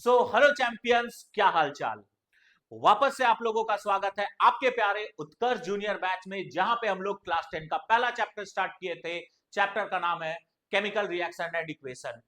Hello champions, क्या हाल चाल। वापस से आप लोगों का स्वागत है आपके प्यारे उत्कर्ष जूनियर बैच में, जहां पे हम लोग क्लास 10 का पहला चैप्टर स्टार्ट किए थे। चैप्टर का नाम है केमिकल रिएक्शन एंड इक्वेशन।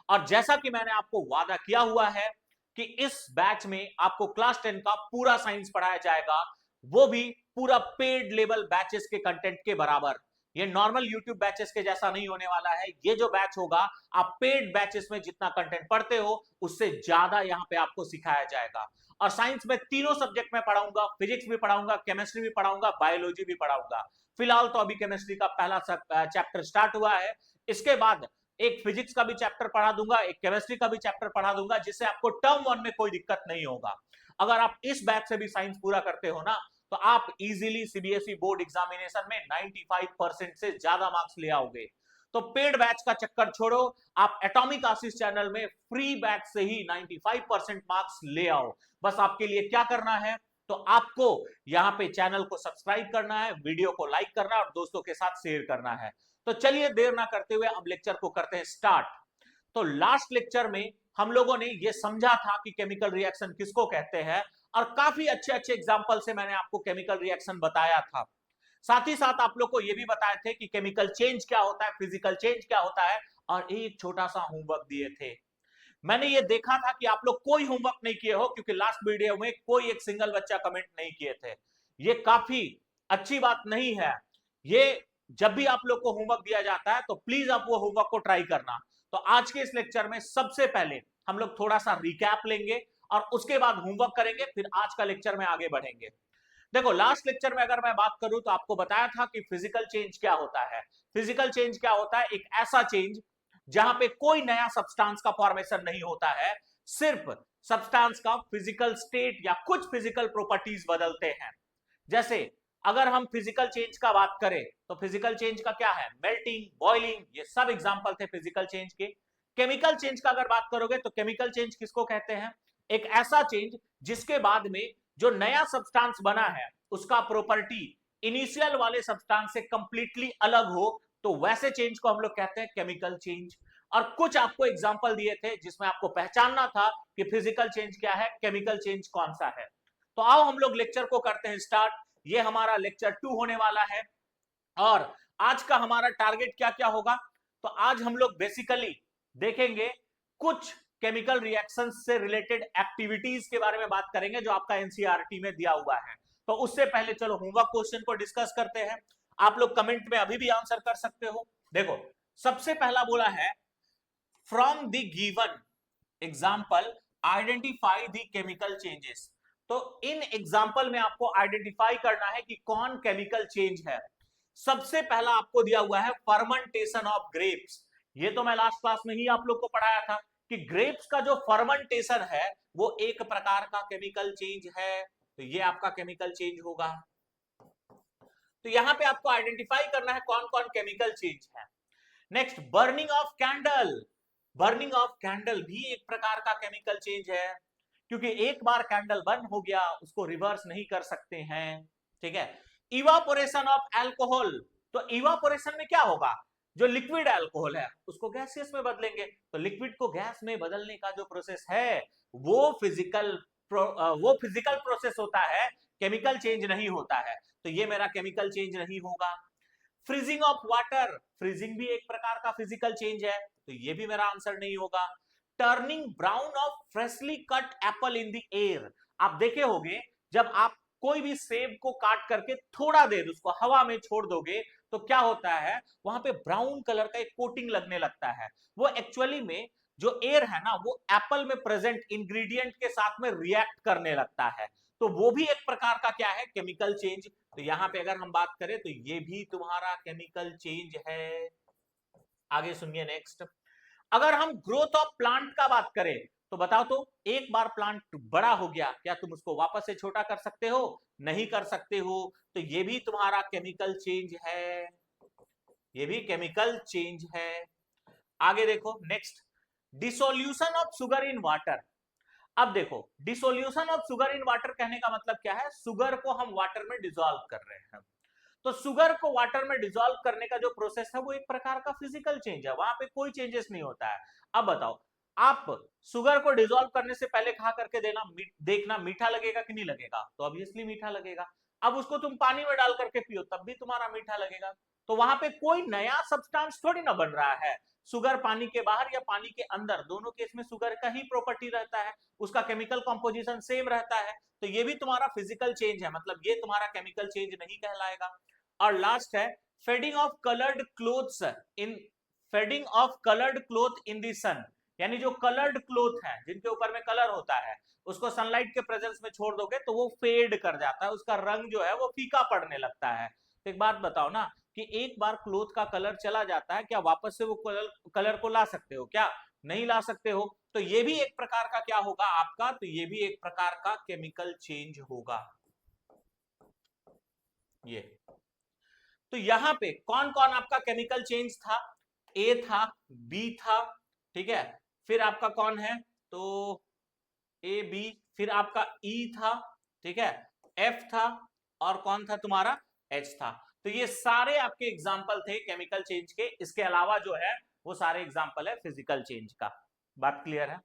और जैसा कि मैंने आपको वादा किया हुआ है कि इस बैच में आपको क्लास 10 का पूरा साइंस पढ़ाया जाएगा, वो भी पूरा पेड लेवल बैचेस के कंटेंट के बराबर। ये नॉर्मल यूट्यूब बैचेस के जैसा नहीं होने वाला है। ये जो बैच होगा, आप पेड बैचेस में जितना कंटेंट पढ़ते हो उससे ज्यादा यहाँ पे आपको सिखाया जाएगा। और साइंस में तीनों सब्जेक्ट में पढ़ाऊंगा, फिजिक्स भी पढ़ाऊंगा, केमिस्ट्री भी पढ़ाऊंगा, बायोलॉजी भी पढ़ाऊंगा। फिलहाल तो अभी केमिस्ट्री का पहला चैप्टर स्टार्ट हुआ है। इसके बाद एक फिजिक्स का भी चैप्टर पढ़ा दूंगा, एक केमिस्ट्री का भी चैप्टर पढ़ा दूंगा, जिससे आपको टर्म वन में कोई दिक्कत नहीं होगा। अगर आप इस बैच से भी साइंस पूरा करते हो ना, तो आप इजीली सीबीएसई बोर्ड एग्जामिनेशन में 95% से ज्यादा मार्क्स ले आओगे। तो पेड बैच का चक्कर छोड़ो, आप एटॉमिक आशीष चैनल में फ्री बैच से ही 95% मार्क्स ले आओ। बस आपके लिए क्या करना है, तो आपको यहां पे चैनल को सब्सक्राइब करना है, वीडियो को लाइक करना है और दोस्तों के साथ शेयर करना है। तो चलिए देर ना करते हुए अब लेक्चर को करते हैं स्टार्ट। तो लास्ट लेक्चर में हम लोगों ने यह समझा था कि केमिकल रिएक्शन किसको कहते हैं, और काफी अच्छे अच्छे एग्जांपल से मैंने आपको केमिकल रिएक्शन बताया था। साथ ही साथ आप लोग को यह भी बताए थे कि केमिकल चेंज क्या होता है, फिजिकल चेंज क्या होता है, और एक छोटा सा होमवर्क दिए थे। मैंने ये देखा था कि आप लोग कोई होमवर्क नहीं किए हो, क्योंकि लास्ट वीडियो में कोई एक सिंगल बच्चा कमेंट नहीं किए थे। ये काफी अच्छी बात नहीं है। ये जब भी आप लोग को होमवर्क दिया जाता है तो प्लीज आप वो होमवर्क को ट्राई करना। तो आज के इस लेक्चर में सबसे पहले हम लोग थोड़ा सा रिकैप लेंगे और उसके बाद होमवर्क करेंगे, फिर आज का लेक्चर में आगे बढ़ेंगे। देखो, लास्ट लेक्चर में अगर मैं बात करूं तो आपको बताया था कि फिजिकल चेंज क्या होता है। फिजिकल चेंज क्या होता है? एक ऐसा चेंज जहां पे कोई नया सब्सटेंस का फॉर्मेशन नहीं होता है, सिर्फ सब्सटेंस का फिजिकल स्टेट या कुछ फिजिकल प्रॉपर्टीज बदलते हैं। जैसे अगर हम फिजिकल चेंज का बात करें तो फिजिकल चेंज का क्या है? मेल्टिंग, बॉइलिंग, ये सब एग्जांपल थे फिजिकल चेंज के। केमिकल चेंज का अगर बात करोगे तो केमिकल चेंज किसको कहते हैं? एक ऐसा चेंज जिसके बाद में जो नया सब्सटेंस बना है उसका प्रॉपर्टी इनिशियल वाले सब्सटेंस से कंप्लीटली अलग हो, तो वैसे चेंज को हम लोग कहते हैं केमिकल चेंज। और कुछ आपको एग्जांपल दिए थे जिसमें आपको पहचानना था कि फिजिकल चेंज क्या है, केमिकल चेंज कौन सा है। तो आओ हम लोग लेक्चर को करते हैं स्टार्ट। ये हमारा लेक्चर 2 होने वाला है। और आज का हमारा टारगेट क्या क्या होगा? तो आज हम लोग बेसिकली देखेंगे कुछ केमिकल रिएक्शंस से रिलेटेड एक्टिविटीज के बारे में बात करेंगे जो आपका एनसीईआरटी में दिया हुआ है। तो उससे पहले चलो होमवर्क क्वेश्चन को डिस्कस करते हैं। आप लोग कमेंट में अभी भी आंसर कर सकते हो। देखो, सबसे पहला बोला है from the given example identify the chemical changes. तो इन एग्जाम्पल में आपको आइडेंटिफाई करना है कि कौन केमिकल चेंज है। सबसे पहला आपको दिया हुआ है फर्मेंटेशन ऑफ ग्रेप्स। ये तो मैं लास्ट क्लास में ही आप लोग को पढ़ाया था कि ग्रेप्स का जो फर्मेंटेशन है वो एक प्रकार का केमिकल चेंज है। तो ये आपका केमिकल चेंज होगा। तो यहां पे आपको आइडेंटिफाई करना है कौन कौन केमिकल चेंज है। Next, burning of candle. Burning of candle भी एक प्रकार का केमिकल चेंज है, क्योंकि एक बार कैंडल बर्न हो गया उसको रिवर्स नहीं कर सकते हैं। ठीक है। Evaporation of alcohol. तो इवापोरेशन में क्या होगा? जो लिक्विड एल्कोहल है उसको गैसियस में बदलेंगे। तो लिक्विड को गैस में बदलने का जो प्रोसेस है वो फिजिकल प्रोसेस होता है, केमिकल चेंज नहीं होता है। तो ये मेरा केमिकल चेंज नहीं होगा। फ्रीजिंग ऑफ वाटर, फ्रीजिंग भी एक प्रकार का फिजिकल चेंज है, तो ये भी मेरा आंसर नहीं होगा। Turning brown of freshly cut apple in the air. आप देखे होंगे जब आप कोई भी सेब को काट करके थोड़ा देर उसको हवा में छोड़ दोगे तो क्या होता है, वहां पे ब्राउन कलर का एक कोटिंग लगने लगता है। वो एक्चुअली में जो एयर है ना, वो एप्पल में प्रेजेंट इंग्रेडिएंट के साथ में रिएक्ट करने लगता है। तो वो भी एक प्रकार का क्या है? Chemical change. तो यहां पे अगर हम बात करें तो ये भी तुम्हारा केमिकल चेंज है। आगे सुनिए नेक्स्ट। अगर हम ग्रोथ ऑफ प्लांट का बात करें तो बताओ, तो एक बार प्लांट बड़ा हो गया, क्या तुम उसको वापस से छोटा कर सकते हो? नहीं कर सकते हो। तो ये भी तुम्हारा केमिकल चेंज है। ये भी केमिकल चेंज है। आगे देखो next, dissolution of sugar in water. अब देखो, dissolution of sugar in water कहने का मतलब क्या है? शुगर को हम वाटर में डिसॉल्व कर रहे हैं। तो शुगर को वाटर में डिसॉल्व करने का जो प्रोसेस है वो एक प्रकार का फिजिकल चेंज है, वहां पे कोई चेंजेस नहीं होता है। अब बताओ, आप शुगर को डिसॉल्व करने से पहले खा करके देखना मीठा लगेगा कि नहीं लगेगा, तो ऑब्वियसली मीठा लगेगा। अब उसको तुम पानी में डाल करके पियो तब भी तुम्हारा मीठा लगेगा। तो वहां पे कोई नया सब्सटेंस थोड़ी ना बन रहा है। शुगर पानी के बाहर या पानी के अंदर, दोनों केस में शुगर का ही प्रॉपर्टी रहता है, उसका केमिकल कॉम्पोजिशन सेम रहता है। तो ये भी तुम्हारा फिजिकल चेंज है, मतलब ये तुम्हारा केमिकल चेंज नहीं कहलाएगा। और लास्ट है fading of coloured clothes in fading of coloured cloth in the sun, यानी जो कलर्ड क्लोथ है जिनके ऊपर में कलर होता है, उसको सनलाइट के प्रेजेंस में छोड़ दोगे तो वो फेड कर जाता है, उसका रंग जो है वो फीका पड़ने लगता है। तो एक बात बताओ ना कि एक बार क्लोथ का कलर चला जाता है, क्या वापस से वो कलर को ला सकते हो? क्या नहीं ला सकते हो। तो ये भी एक प्रकार का क्या होगा आपका, तो ये भी एक प्रकार का केमिकल चेंज होगा ये। तो यहां पे कौन कौन आपका केमिकल चेंज था? ए था, बी था, ठीक है, फिर आपका कौन है, तो ए बी, फिर आपका ई था, ठीक है, एफ था, और कौन था तुम्हारा, एच था। तो ये सारे आपके एग्जाम्पल थे केमिकल चेंज के। इसके अलावा जो है वो सारे एग्जाम्पल है फिजिकल चेंज का। बात क्लियर है?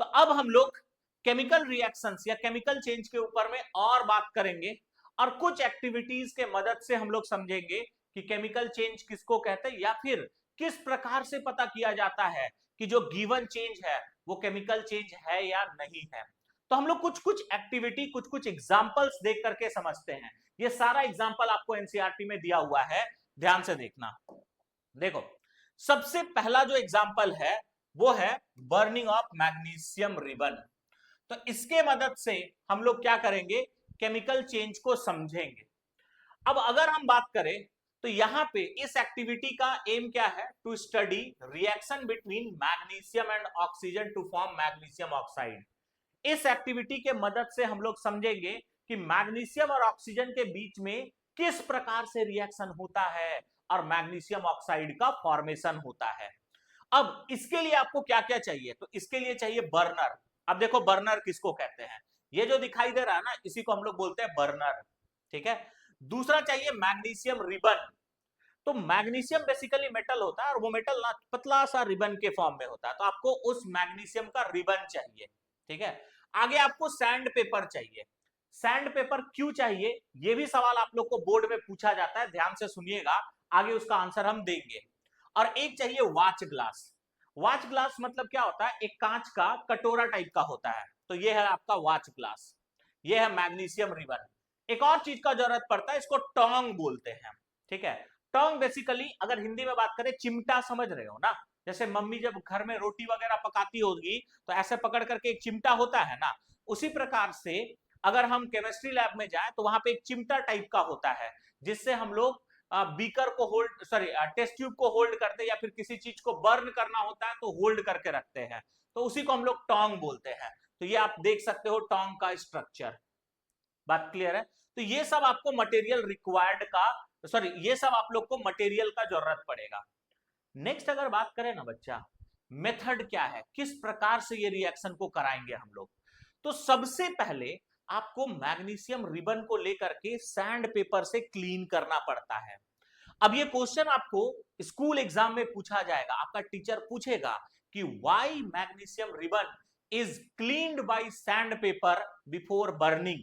तो अब हम लोग केमिकल रिएक्शंस या केमिकल चेंज के ऊपर में और बात करेंगे, और कुछ एक्टिविटीज के मदद से हम लोग समझेंगे कि केमिकल चेंज किसको कहते हैं, या फिर किस प्रकार से पता किया जाता है कि जो गिवन चेंज है वो केमिकल चेंज है या नहीं है। तो हम लोग कुछ कुछ एक्टिविटी, कुछ कुछ एग्जांपल्स देख करके समझते हैं। ये सारा एग्जांपल आपको एनसीईआरटी में दिया हुआ है, ध्यान से देखना। देखो, सबसे पहला जो एग्जांपल है वो है बर्निंग ऑफ मैग्नीशियम रिबन। तो इसके मदद से हम लोग क्या करेंगे, केमिकल चेंज को समझेंगे। अब अगर हम बात करें तो यहां पे इस एक्टिविटी का एम क्या है, to study reaction between magnesium and oxygen to form magnesium oxide. इस एक्टिविटी के मदद से हम लोग समझेंगे कि मैग्नीशियम और ऑक्सीजन के बीच में किस प्रकार से रिएक्शन होता है और मैग्नीशियम ऑक्साइड का फॉर्मेशन होता है। अब इसके लिए आपको क्या क्या चाहिए, तो इसके लिए चाहिए बर्नर। अब देखो बर्नर किसको कहते हैं, ये जो दिखाई दे रहा है ना, इसी को हम लोग बोलते हैं बर्नर, ठीक है। दूसरा चाहिए मैग्नीशियम रिबन। तो मैग्नीशियम बेसिकली मेटल होता है, और वो मेटल ना पतला सा रिबन के फॉर्म में होता है, तो आपको उस मैग्नीशियम का रिबन चाहिए, ठीक है। आगे आपको सैंड पेपर चाहिए। सैंड पेपर क्यों चाहिए, ये भी सवाल आप लोग को बोर्ड में पूछा जाता है, ध्यान से सुनिएगा, आगे उसका आंसर हम देंगे। और एक चाहिए वॉच ग्लास। वॉच ग्लास मतलब क्या होता है, एक कांच का कटोरा टाइप का होता है, तो ये है आपका वॉच ग्लास, ये है मैग्नीशियम रिबन। एक और चीज का जरूरत पड़ता है, इसको टोंग बोलते हैं, ठीक है। टोंग बेसिकली अगर हिंदी में बात करें, चिमटा समझ रहे हो ना, जैसे मम्मी जब घर में रोटी वगैरह पकाती होगी तो ऐसे पकड़ करके एक चिमटा होता है ना, उसी प्रकार से अगर हम केमिस्ट्री लैब में जाएं तो वहां पे एक चिमटा टाइप का होता है, जिससे हम लोग बीकर को होल्ड, सॉरी टेस्ट ट्यूब को होल्ड करते हैं, या फिर किसी चीज को बर्न करना होता है तो होल्ड करके रखते हैं, तो उसी को हम लोग टोंग बोलते हैं। तो ये आप देख सकते हो टोंग का स्ट्रक्चर। बात क्लियर है? तो ये सब आपको मटेरियल रिक्वायर्ड का, सॉरी ये सब आप लोग को मटेरियल का जरूरत पड़ेगा। नेक्स्ट अगर बात करें ना बच्चा, मेथड क्या है, किस प्रकार से ये रिएक्शन को कराएंगे हम लोग, तो सबसे पहले आपको मैग्नीशियम रिबन को लेकर के सैंड पेपर से क्लीन करना पड़ता है। अब ये क्वेश्चन आपको स्कूल एग्जाम में पूछा जाएगा, आपका टीचर पूछेगा कि why magnesium ribbon is cleaned by sand paper before burning.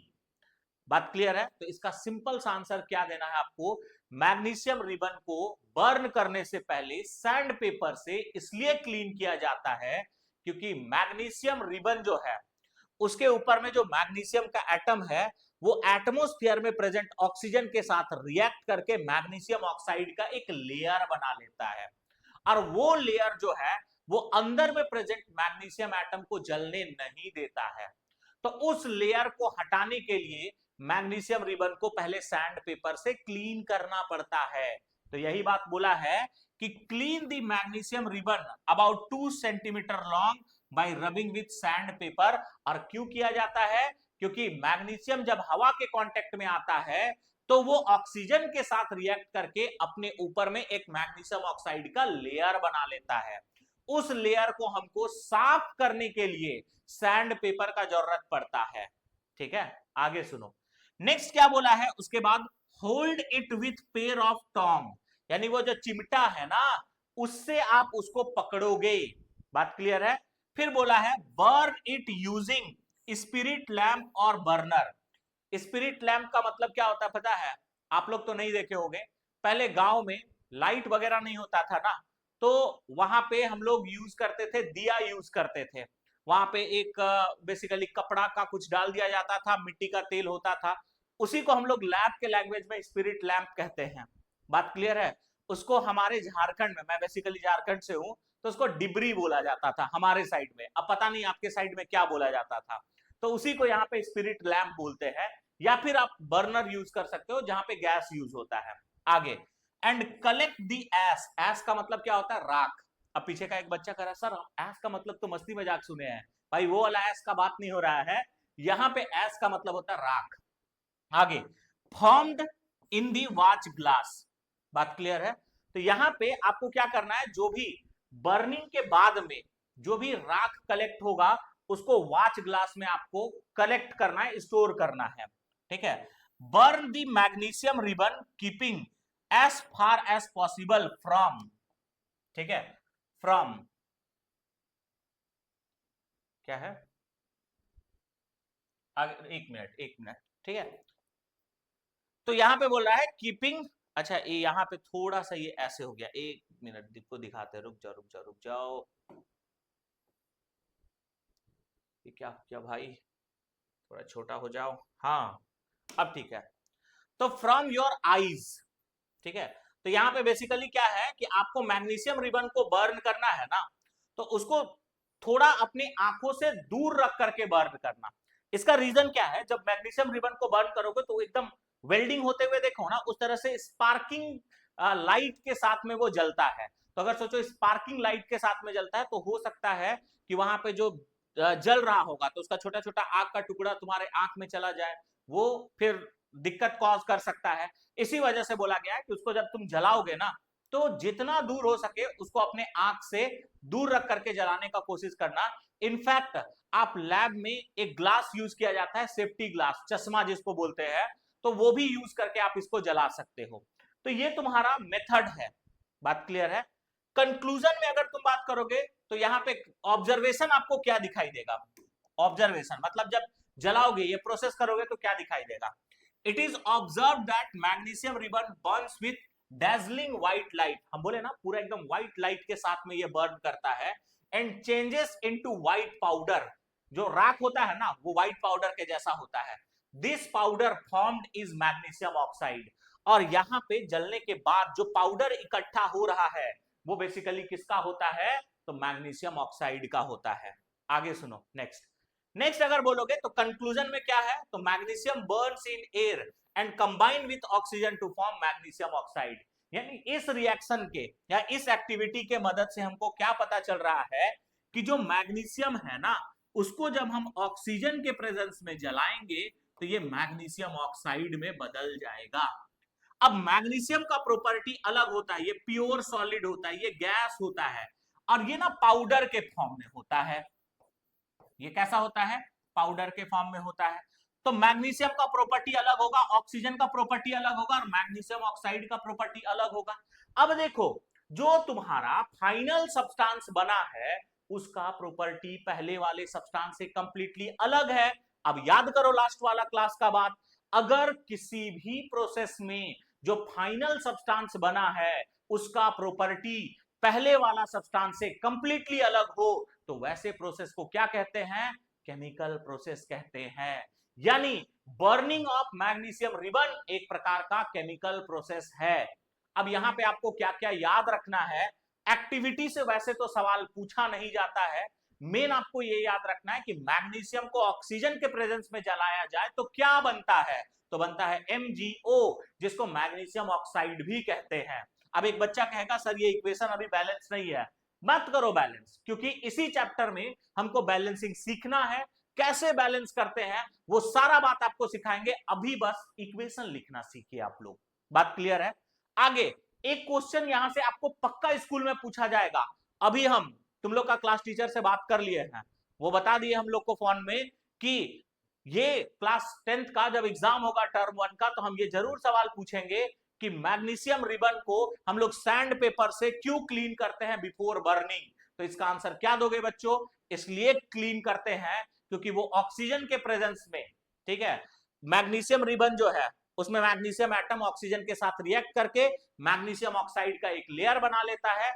बात क्लियर है? तो इसका सिंपल सा आंसर क्या देना है आपको, मैग्नीशियम रिबन को बर्न करने से पहले सैंड पेपर से इसलिए क्लीन किया जाता है क्योंकि मैग्नीशियम रिबन जो है उसके ऊपर में जो मैग्नीशियम का एटम है वो एटमोस्फियर में प्रेजेंट ऑक्सीजन के साथ रिएक्ट करके मैग्नीशियम ऑक्साइड का एक लेयर बना लेता है, और वो लेयर जो है वो अंदर में प्रेजेंट मैग्नीशियम एटम को जलने नहीं देता है। तो उस लेयर को हटाने के लिए मैग्नीशियम रिबन को पहले सैंड पेपर से क्लीन करना पड़ता है। तो यही बात बोला है कि clean the magnesium ribbon about 2 centimetre long bye rubbing with sand paper. और क्यों किया जाता है, क्योंकि मैग्नीशियम जब हवा के कांटेक्ट में आता है तो वो ऑक्सीजन के साथ रिएक्ट करके अपने ऊपर में एक मैग्नीशियम ऑक्साइड का लेयर बना लेता है। उस लेयर को हमको साफ करने के लिए सैंड पेपर का जरूरत पड़ता है, ठीक है। आगे सुनो, नेक्स्ट क्या बोला है उसके बाद, hold it with pair of tong, यानी वो जो चिमटा है ना उससे आप उसको पकड़ोगे। बात क्लियर है? फिर बोला है burn it using spirit lamp और बर्नर। स्पिरिट लैम्प का मतलब क्या होता है पता है? आप लोग तो नहीं देखे होंगे, पहले गांव में लाइट वगैरह नहीं होता था ना, तो वहां पे हम लोग यूज करते थे, दिया यूज करते थे। वहां पे एक बेसिकली कपड़ा का कुछ डाल दिया जाता था, मिट्टी का तेल होता था, उसी को हम लोग लैब के लैंग्वेज में स्पिरिट लैम्प कहते हैं। बात क्लियर है? उसको हमारे झारखंड में, मैं बेसिकली झारखंड से हूं, तो उसको डिबरी बोला जाता था हमारे साइड में। अब पता नहीं आपके साइड में क्या बोला जाता था। तो उसी को यहाँ पे स्पिरिट लैम्प बोलते हैं, या फिर आप बर्नर यूज कर सकते हो जहां पे गैस यूज होता है। आगे, and collect the S. S का मतलब क्या होता है? राख। अब पीछे का एक बच्चा कह रहा है सर एस का मतलब तो मस्ती मजाक सुने हैं, भाई वो वाला एस का बात नहीं हो रहा है, यहां पे एस का मतलब होता है राख। आगे, formed in the watch glass. बात क्लियर है? तो यहां पे आपको क्या करना है, जो भी बर्निंग के बाद में जो भी राख कलेक्ट होगा उसको वॉच ग्लास में आपको कलेक्ट करना है, स्टोर करना है। ठीक है? Burn the magnesium ribbon keeping as far as possible from. ठीक है? फ्रॉम क्या है? एक मिनट एक मिनट, ठीक है? तो यहां पे बोल रहा है कीपिंग, अच्छा ये यहां पे थोड़ा सा ये ऐसे हो गया, एक मिनट को दिखाते हैं, रुक जाओ रुक जाओ रुक जाओ। ये क्या क्या भाई, थोड़ा छोटा हो जाओ। हाँ, अब ठीक है। तो फ्रॉम योर आईज, ठीक है? तो यहां पे बेसिकली क्या है कि आपको मैग्नीशियम रिबन को बर्न करना है ना, तो उसको थोड़ा अपनी आंखों से दूर रख करके बर्न करना। इसका रीजन क्या है? जब मैग्नीशियम रिबन को बर्न करोगे तो एकदम वेल्डिंग होते हुए देखो ना, उस तरह से स्पार्किंग लाइट के साथ में वो जलता है। तो अगर सोचो स्पार्किंग लाइट के साथ में जलता है, तो हो सकता है कि वहां पे जो जल रहा होगा तो उसका छोटा छोटा आग का टुकड़ा तुम्हारे आंख में चला जाए, वो फिर दिक्कत कॉज कर सकता है। इसी वजह से बोला गया है कि उसको जब तुम जलाओगे ना, तो जितना दूर हो सके उसको अपने आंख से दूर रख करके जलाने का कोशिश करना। इनफैक्ट आप लैब में एक ग्लास यूज किया जाता है, सेफ्टी ग्लास, चश्मा जिसको बोलते हैं, तो वो भी यूज करके आप इसको जला सकते हो। तो ये तुम्हारा मेथड है। बात क्लियर है? कंक्लूजन में अगर तुम बात करोगे तो यहां पे ऑब्जर्वेशन आपको क्या दिखाई देगा? ऑब्जर्वेशन मतलब जब जलाओगे, ये प्रोसेस करोगे तो क्या दिखाई देगा? It is observe that magnesium ribbon Burns with dazzling white light. हम बोले ना पूरा एकदम व्हाइट लाइट के साथ में ये बर्न करता है, and changes into white powder. जो राख होता है ना वो व्हाइट पाउडर के जैसा होता है। This powder formed is magnesium oxide. और यहां पे जलने के बाद जो पाउडर इकट्ठा हो रहा है वो बेसिकली किसका होता है? तो मैग्नीशियम ऑक्साइड का होता है। आगे सुनो, नेक्स्ट। नेक्स्ट अगर बोलोगे तो कंक्लूजन में क्या है? तो magnesium burns in air and combine with oxygen to form magnesium oxide. यानी इस रिएक्शन के या इस एक्टिविटी के मदद से हमको क्या पता चल रहा है कि जो मैग्नीशियम है ना, उसको जब हम ऑक्सीजन के प्रेजेंस में जलाएंगे तो ये मैग्नीशियम ऑक्साइड में बदल जाएगा। अब मैग्नीशियम का प्रॉपर्टी अलग होता है, ये प्योर सॉलिड होता है, ये गैस होता है, और ये ना पाउडर के फॉर्म में होता है। ये कैसा होता है? पाउडर के फॉर्म में होता है। तो मैग्नीशियम का प्रॉपर्टी अलग होगा, ऑक्सीजन का प्रॉपर्टी अलग होगा, और मैग्नीशियम ऑक्साइड का प्रॉपर्टी अलग होगा। अब देखो, जो तुम्हारा फाइनल सब्सटेंस बना है उसका प्रॉपर्टी पहले वाले सब्सटेंस से कंप्लीटली अलग है। अब याद करो लास्ट वाला क्लास का बात, अगर किसी भी प्रोसेस में जो फाइनल सब्सटेंस बना है उसका प्रॉपर्टी पहले वाला सब्सटेंस से कंप्लीटली अलग हो, तो वैसे प्रोसेस को क्या कहते हैं? केमिकल प्रोसेस कहते हैं। यानी बर्निंग ऑफ मैग्नीशियम रिबन एक प्रकार का केमिकल प्रोसेस है। अब यहां पे आपको क्या क्या याद रखना है? एक्टिविटी से वैसे तो सवाल पूछा नहीं जाता है, मेन आपको ये याद रखना है कि मैग्नीशियम को ऑक्सीजन के प्रेजेंस में जलाया जाए तो क्या बनता है? तो बनता है MgO, जिसको मैग्नीशियम ऑक्साइड भी कहते हैं। अब एक बच्चा कहेगा सर ये इक्वेशन अभी बैलेंस नहीं है। मत करो बैलेंस, क्योंकि इसी चैप्टर में हमको बैलेंसिंग सीखना है। कैसे बैलेंस करते हैं वो सारा बात आपको सिखाएंगे, अभी बस इक्वेशन लिखना सीखिए आप लोग। बात क्लियर है? आगे एक क्वेश्चन यहां से आपको पक्का स्कूल में पूछा जाएगा। अभी हम तुम लोग का क्लास टीचर से बात कर लिए हैं, वो बता दिए हम लोग को फोन में कि ये क्लास 10th का जब एग्जाम होगा टर्म 1 का, तो हम ये जरूर सवाल पूछेंगे कि मैग्नीशियम रिबन को हम लोग सैंड पेपर से क्यों क्लीन करते हैं बिफोर बर्निंग। तो इसका आंसर क्या दोगे बच्चों? इसलिए क्लीन करते हैं क्योंकि वो ऑक्सीजन के प्रेजेंस में, ठीक है, मैग्नीशियम रिबन जो है उसमें मैग्नीशियम एटम ऑक्सीजन के साथ रिएक्ट करके मैग्नीशियम ऑक्साइड का एक लेयर बना लेता है।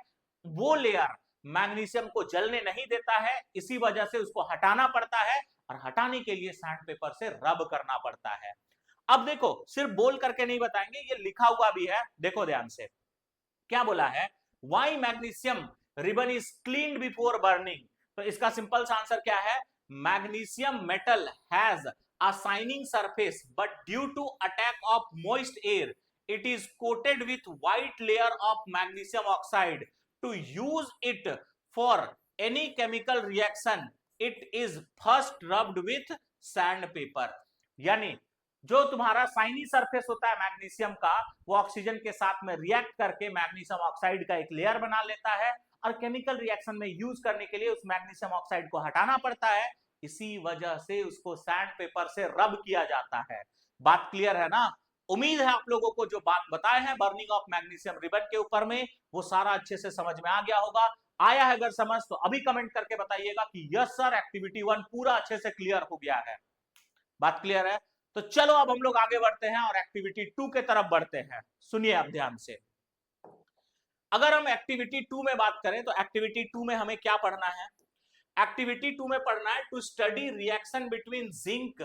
वो लेयर मैग्नीशियम को जलने नहीं देता है, इसी वजह से उसको हटाना पड़ता है, और हटाने के लिए सैंड पेपर से रब करना पड़ता है। अब देखो, सिर्फ बोल करके नहीं बताएंगे, ये लिखा हुआ भी है, देखो ध्यान से क्या बोला है, why magnesium ribbon is cleaned before burning. तो इसका सिंपल सा आंसर क्या है, magnesium metal has a shining surface but due to attack of moist air it is coated with white layer of magnesium oxide. To use it for any chemical reaction it is first rubbed with sandpaper। यानी जो तुम्हारा shiny surface होता है magnesium का, वो oxygen के साथ में रिएक्ट करके मैग्नीशियम ऑक्साइड का एक लेयर बना लेता है, और केमिकल रिएक्शन में यूज करने के लिए उस मैग्नीशियम ऑक्साइड को हटाना पड़ता है, इसी वजह से उसको सैंड पेपर से रब किया जाता है। बात क्लियर है ना? उम्मीद है आप लोगों को जो बात बताए हैं बर्निंग ऑफ मैग्नीशियम रिबन के ऊपर में, वो सारा अच्छे से समझ में आ गया होगा। आया है अगर समझ तो अभी कमेंट करके बताइएगा कि यस सर एक्टिविटी 1 पूरा अच्छे से क्लियर हो गया है। बात क्लियर है? तो चलो अब हम लोग आगे बढ़ते हैं और एक्टिविटी 2 के तरफ बढ़ते हैं। सुनिए आप ध्यान से, अगर हम एक्टिविटी 2 में बात करें तो एक्टिविटी 2 में हमें क्या पढ़ना है? एक्टिविटी 2 में पढ़ना है to study reaction between zinc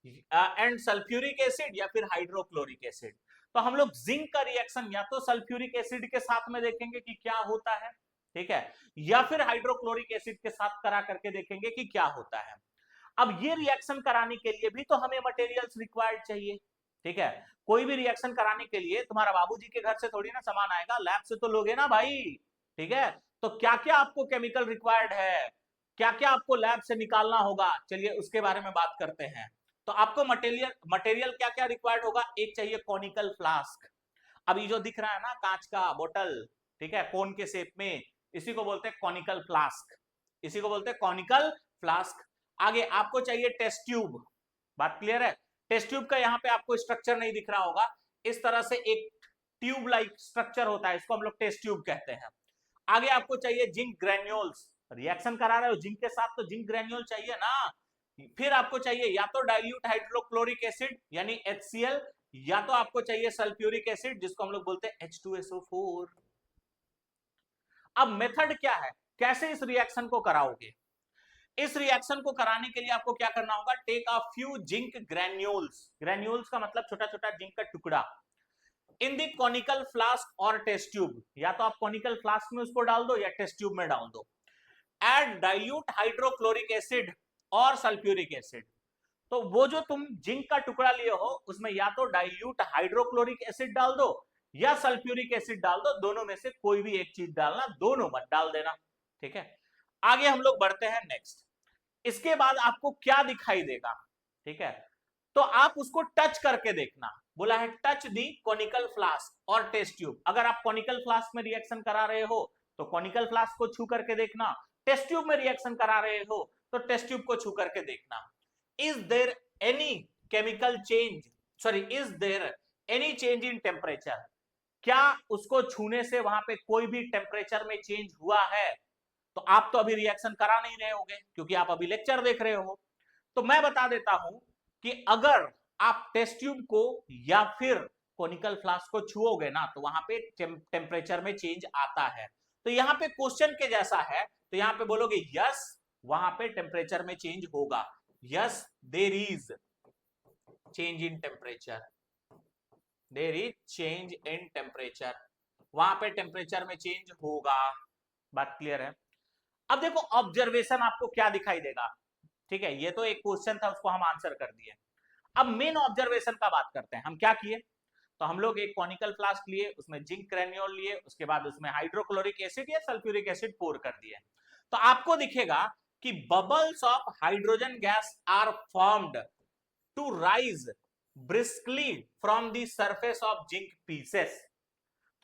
and sulphuric acid या फिर हाइड्रोक्लोरिक एसिड। तो हम लोग जिंक का रिएक्शन या तो सल्फ्यूरिक एसिड के साथ में देखेंगे कि क्या होता है, ठीक है, या फिर हाइड्रोक्लोरिक एसिड के साथ करा करके देखेंगे कि क्या होता है। अब ये रिएक्शन कराने के लिए भी तो हमें मटेरियल्स रिक्वायर्ड चाहिए, ठीक है। कोई भी रिएक्शन कराने के लिए तुम्हारा बाबूजी के घर से थोड़ी ना सामान आएगा, लैब से तो लोगे ना भाई, ठीक है। तो क्या क्या आपको केमिकल रिक्वायर्ड है, क्या क्या आपको लैब से निकालना होगा, चलिए उसके बारे में बात करते हैं। तो आपको मटेरियल क्या क्या रिक्वायर्ड होगा? एक चाहिए कॉनिकल फ्लास्क। अब ये जो दिख रहा है ना कांच का बोतल, ठीक है, कोन के शेप में, इसी को बोलते हैं कॉनिकल फ्लास्क, इसी को बोलते हैं कॉनिकल फ्लास्क। आगे आपको चाहिए टेस्ट ट्यूब। बात क्लियर है? टेस्ट ट्यूब का यहाँ पे आपको स्ट्रक्चर नहीं दिख रहा होगा, इस तरह से एक ट्यूब लाइक स्ट्रक्चर होता है, इसको हम लोग टेस्ट ट्यूब कहते हैं। आगे आपको चाहिए जिंक ग्रेन्यूल्स, रिएक्शन करा रहे हो जिंक के साथ तो जिंक ग्रेन्यूल चाहिए ना। फिर आपको चाहिए या तो डाइल्यूट हाइड्रोक्लोरिक एसिड यानी HCl, या तो आपको चाहिए सल्फ्यूरिक एसिड जिसको हम लोग बोलते हैं H2SO4। अब मेथड क्या है, कैसे इस रिएक्शन को कराओगे? इस रिएक्शन को कराने के लिए आपको क्या करना होगा, take a few zinc granules, granules का मतलब छोटा छोटा जिंक का टुकड़ा, इन द कॉनिकल फ्लास्क और टेस्ट ट्यूब, या तो आप कॉनिकल फ्लास्क में उसको डाल दो या टेस्ट ट्यूब में डाल दो। एड डाइल्यूट हाइड्रोक्लोरिक एसिड और सल्फ्यूरिक एसिड। तो वो जो तुम जिंक का टुकड़ा लिए हो उसमें या तो डाइल्यूट हाइड्रोक्लोरिक एसिड डाल दो या सल्फ्यूरिक एसिड डाल दो, दोनों में से कोई भी एक चीज डालना, दोनों मत डाल देना, ठीक है। आगे हम लोग बढ़ते हैं नेक्स्ट। इसके बाद आपको क्या दिखाई देगा, ठीक है, तो आप उसको टच करके देखना। बोला है टच दी कॉनिकल फ्लास्क और टेस्ट ट्यूब। अगर आप कॉनिकल फ्लास्क में रिएक्शन करा रहे हो तो कॉनिकल फ्लास्क को छू करके देखना, टेस्ट ट्यूब में रिएक्शन करा रहे हो तो टेस्ट ट्यूब को छू करके देखना। Is there any chemical change, sorry, is there any change in temperature? क्या उसको छूने से वहां पे कोई भी टेम्परेचर में चेंज हुआ है? तो आप तो अभी रिएक्शन करा नहीं रहे होंगे क्योंकि आप अभी लेक्चर देख रहे हो। तो मैं बता देता हूं कि अगर आप टेस्ट ट्यूब को या फिर कॉनिकल फ्लास्क को छुओगे ना तो वहां पे टेम्परेचर में चेंज आता है। तो यहाँ पे क्वेश्चन के जैसा है, तो यहाँ पे बोलोगे यस वहां पे टेम्परेचर में चेंज होगा, yes there is change in temperature, there is change in temperature, वहां पे टेम्परेचर में चेंज होगा। बात क्लियर है? अब देखो ऑब्जर्वेशन आपको क्या दिखाई देगा, ठीक है, ये तो एक क्वेश्चन था उसको हम आंसर कर दिए। अब मेन ऑब्जर्वेशन का बात करते हैं। हम क्या किए, तो हम लोग एक कॉनिकल फ्लास्क लिए, उसमें जिंक ग्रेन्यूल लिए, उसके बाद उसमें हाइड्रोक्लोरिक एसिड या सल्फ्यूरिक एसिड पोर कर दिए। तो आपको दिखेगा कि bubbles of hydrogen gas are formed to rise briskly from the surface of zinc pieces.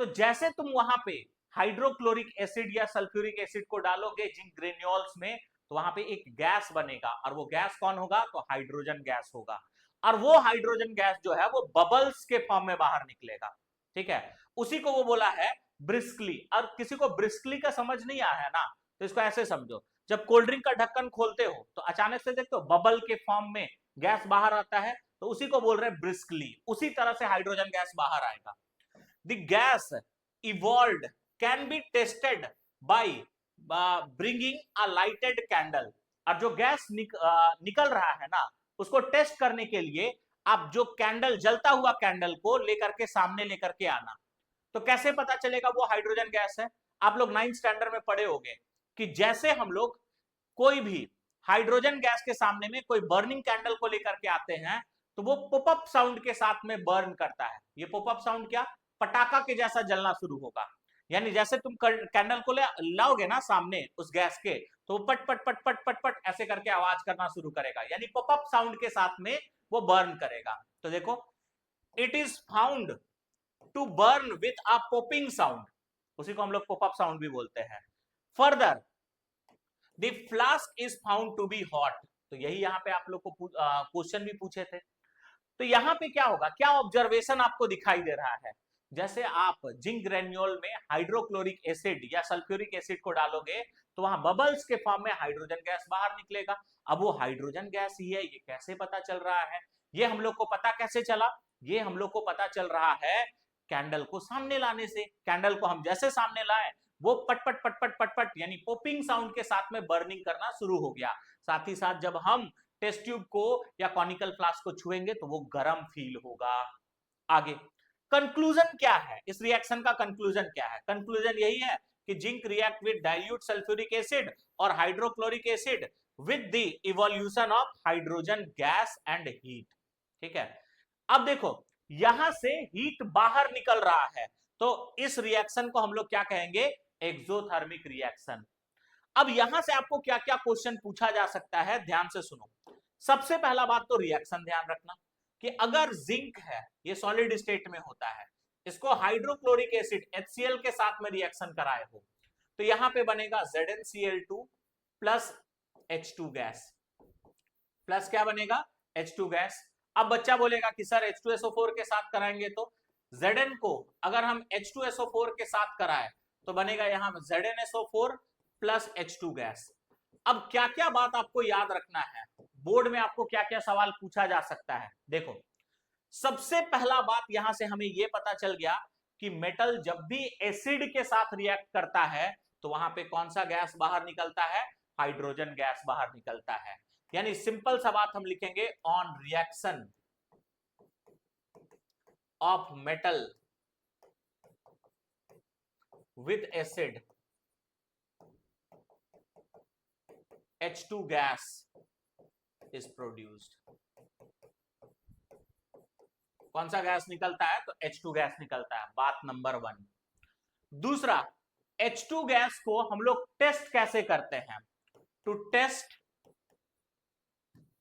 तो जैसे तुम वहां पे हाइड्रोक्लोरिक एसिड या सल्फ्यूरिक एसिड को डालोगे जिंक ग्रेन्यूल्स में तो वहां पे एक गैस बनेगा, और वो गैस कौन होगा, तो हाइड्रोजन गैस होगा, और वो हाइड्रोजन गैस जो है वो बबल्स के फॉर्म में बाहर निकलेगा, ठीक है। उसी को वो बोला है ब्रिस्कली। और किसी को ब्रिस्कली का समझ नहीं आया ना, तो इसको ऐसे समझो, जब कोल्ड ड्रिंक का ढक्कन खोलते हो तो अचानक से देखते हो बबल के फॉर्म में गैस बाहर आता है, तो उसी को बोल रहे हैं ब्रिस्कली। उसी तरह से हाइड्रोजन गैस बाहर आएगा। The gas evolved can be tested by bringing a lighted candle. अब जो गैस निकल रहा है ना, उसको टेस्ट करने के लिए आप जो कैंडल, जलता हुआ कैंडल को लेकर के सामने लेकर के आना। तो कैसे पता चलेगा वो हाइड्रोजन गैस है? आप लोग 9th स्टैंडर्ड में पढ़े होंगे कि जैसे हम लोग कोई भी हाइड्रोजन गैस के सामने में कोई बर्निंग कैंडल को लेकर के आते हैं, तो वो पॉपअप साउंड के साथ में बर्न करता है। ये पॉपअप साउंड क्या? पटाखा के जैसा जलना शुरू होगा। यानी जैसे तुम कैंडल को लाओगे ना सामने उस गैस के, तो पट पट पट पट पट पट ऐसे करके आवाज करना शुरू करेगा, यानी पॉपअप साउंड के साथ में वो बर्न करेगा। तो देखो, it is found to burn with a popping sound, उसी को हम लोग पॉपअप साउंड भी बोलते हैं। Further the flask is found to be hot. तो यही यहाँ पे आप लोग को क्वेश्चन भी पूछे थे। तो यहाँ पे क्या होगा, क्या ऑब्जर्वेशन आपको दिखाई दे रहा है? जैसे आप जिंक ग्रेन्यूल में हाइड्रोक्लोरिक एसिड या सल्फ्यूरिक एसिड को डालोगे, तो वहां बबल्स के फॉर्म में हाइड्रोजन गैस बाहर निकलेगा। अब वो हाइड्रोजन गैस ही है, ये कैसे पता चल रहा है? ये हम लोग को पता कैसे चला? ये हम लोग को पता चल रहा है कैंडल को सामने लाने से। कैंडल को हम जैसे सामने लाए, वो पट पट पट पट पट पट यानी पॉपिंग साउंड के साथ में बर्निंग करना शुरू हो गया। साथ ही साथ जब हम टेस्ट ट्यूब को या कॉनिकल फ्लास्क को छुएंगे तो वो गर्म फील होगा। आगे कंक्लूजन क्या है? इस रिएक्शन का कंक्लूजन क्या है? कंक्लूजन यही है कि zinc react with dilute sulphuric acid और hydrochloric acid with the evolution of hydrogen gas and heat. ठीक है, अब देखो यहां से हीट बाहर निकल रहा है, तो इस रिएक्शन को हम लोग क्या कहेंगे? Exothermic reaction. अब यहां से आपको क्या क्या क्वेश्चन पूछा जा सकता है, ध्यान से सुनो। सबसे पहला बात तो रिएक्शन ध्यान रखना कि अगर जिंक है, ये सॉलिड स्टेट में होता है, इसको हाइड्रोक्लोरिक एसिड HCl के साथ में रिएक्शन कराए हो, तो यहां पे बनेगा ZnCl2 plus H2 gas. Plus क्या बनेगा? H2 gas. अब बच्चा बोलेगा कि सर H2SO4 के साथ कराएंगे तो Zn को अगर हम H2SO4 के साथ कराए तो बनेगा यहां ZnSO4 प्लस H2 गैस। अब क्या क्या बात आपको याद रखना है, बोर्ड में आपको क्या क्या सवाल पूछा जा सकता है? देखो, सबसे पहला बात यहां से हमें यह पता चल गया कि मेटल जब भी एसिड के साथ रिएक्ट करता है तो वहां पे कौन सा गैस बाहर निकलता है? हाइड्रोजन गैस बाहर निकलता है। यानी सिंपल सा बात हम लिखेंगे, on reaction of metal with acid H2 gas is produced। कौन सा गैस निकलता है? तो H2 गैस निकलता है, बात नंबर 1। दूसरा, H2 गैस को हम लोग टेस्ट कैसे करते हैं? टू टेस्ट,